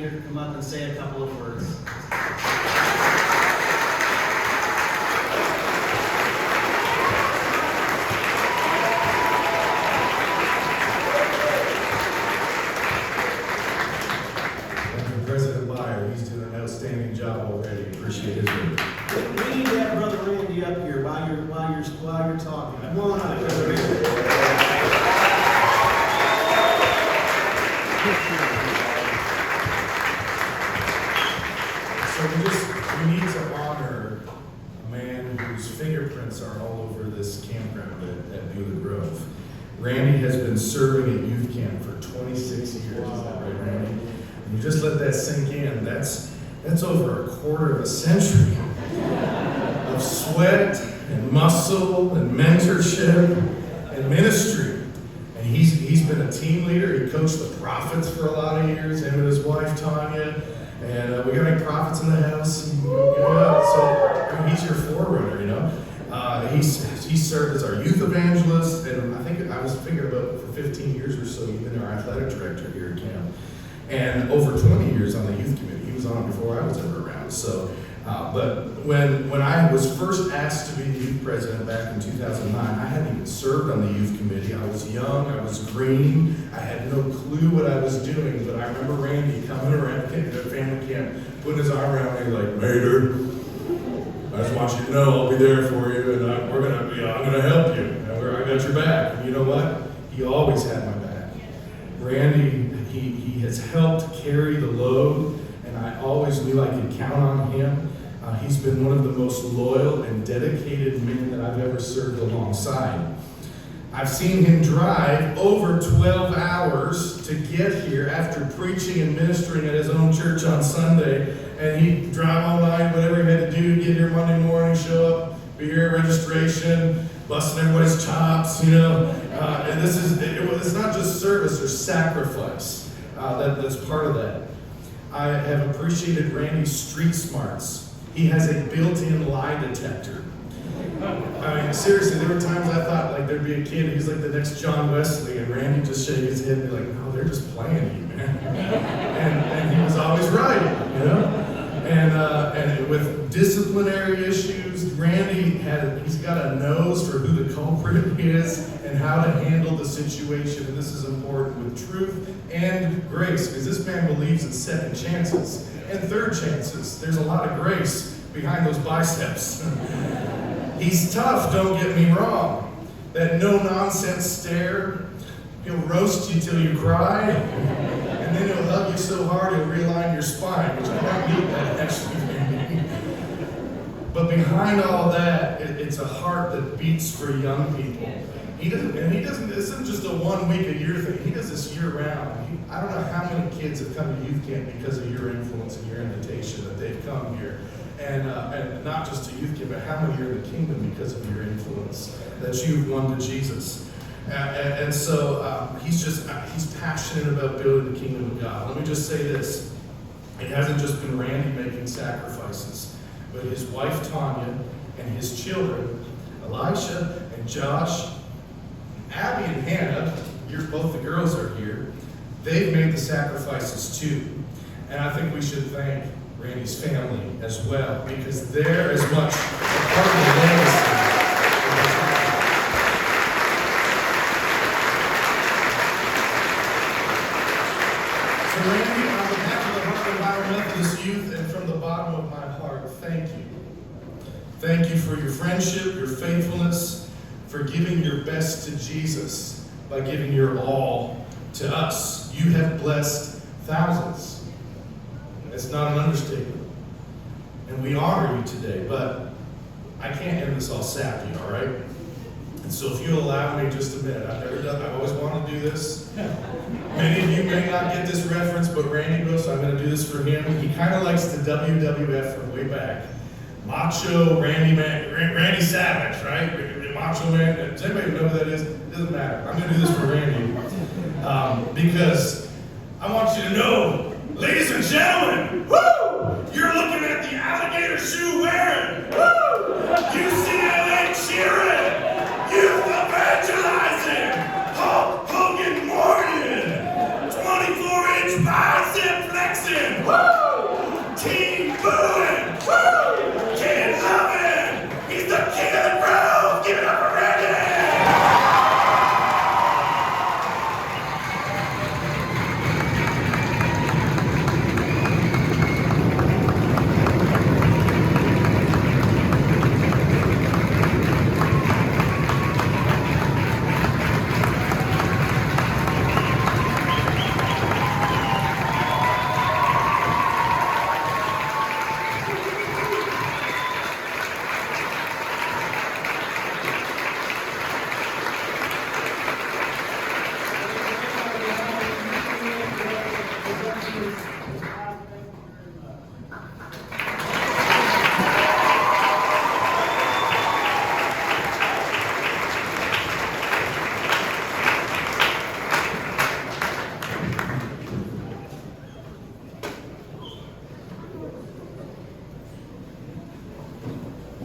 leader to come up and say a couple of words. President Meyer, he's doing an outstanding job already. Appreciate his work. We need to have Brother Randy up here while you're talking. Come on up, Brother Randy. So we need to honor a man whose fingerprints are all over this campground at Beulah Grove. Randy has been serving at youth camp for 26 years. Wow. Is that right, Randy? And you just let that sink in. That's over a quarter of a century of sweat and muscle and mentorship and ministry. And he's been a team leader. He coached the prophets for a lot of years, him and his wife Tanya. And we got any prophets in the house? Yeah, so I mean, he's your forerunner, you know. He served as our youth evangelist, and I think I was thinking about for 15 years or so, he's been our athletic director here at camp. And over 20 years on the youth committee. He was on before I was ever around. So, but when I was first asked to be the youth president back in 2009, I hadn't even served on the youth committee. I was young, I was green, I had no clue what I was doing, but I remember Randy coming around at family camp, putting his arm around me like, Mater, I just want you to know I'll be there for you, and I'm gonna help you. I got your back. And you know what? He always had my back. Randy, he has helped carry the load, and I always knew I could count on him. He's been one of the most loyal and dedicated men that I've ever served alongside. I've seen him drive over 12 hours to get here after preaching and ministering at his own church on Sunday, and he'd drive all night, whatever he had to do, get here Monday morning, show up, be here at registration, busting everybody's chops, you know. And it's not just service, there's sacrifice. That's part of that. I have appreciated Randy's street smarts. He has a built-in lie detector. I mean, seriously, there were times I thought like there'd be a kid, he's like the next John Wesley, and Randy just shake his head and be like, no, they're just playing you, man. and he was always right, you know? And with disciplinary issues, he's got a nose for who the culprit is and how to handle the situation. And this is important with truth and grace, because this man believes in second chances and third chances. There's a lot of grace behind those biceps. He's tough, don't get me wrong. That no-nonsense stare, he'll roast you till you cry, and then he'll hug you so hard he'll realign your spine, which I don't need that actually. But behind all that, it's a heart that beats for young people. This isn't just a 1 week a year thing. He does this year round. I don't know how many kids have come to youth camp because of your influence and your invitation that they've come here. And not just to youth camp, but how many are in the kingdom because of your influence that you've won to Jesus. And so he's passionate about building the kingdom of God. Let me just say this. It hasn't just been Randy making sacrifices, but his wife Tanya and his children, Elisha and Josh, Abby and Hannah, both the girls are here, they've made the sacrifices too. And I think we should thank Randy's family as well, because they're as much a part of the legacy. So Randy, on behalf of the Heartland Methodist Youth and from the bottom of my heart, thank you. Thank you for your friendship, your faithfulness, for giving your best to Jesus by giving your all to us. You have blessed thousands. It's not an understatement. And we honor you today, but I can't end this all sappy, all right? And so if you'll allow me just a minute, I've always wanted to do this. Many of you may not get this reference, but Randy will, so I'm going to do this for him. He kind of likes the WWF from way back. Macho Randy Savage, right? Macho Man. Does anybody know who that is? It doesn't matter. I'm going to do this for Randy. Because I want you to know, ladies and gentlemen, woo! You're looking at the alligator shoe wearing, woo! You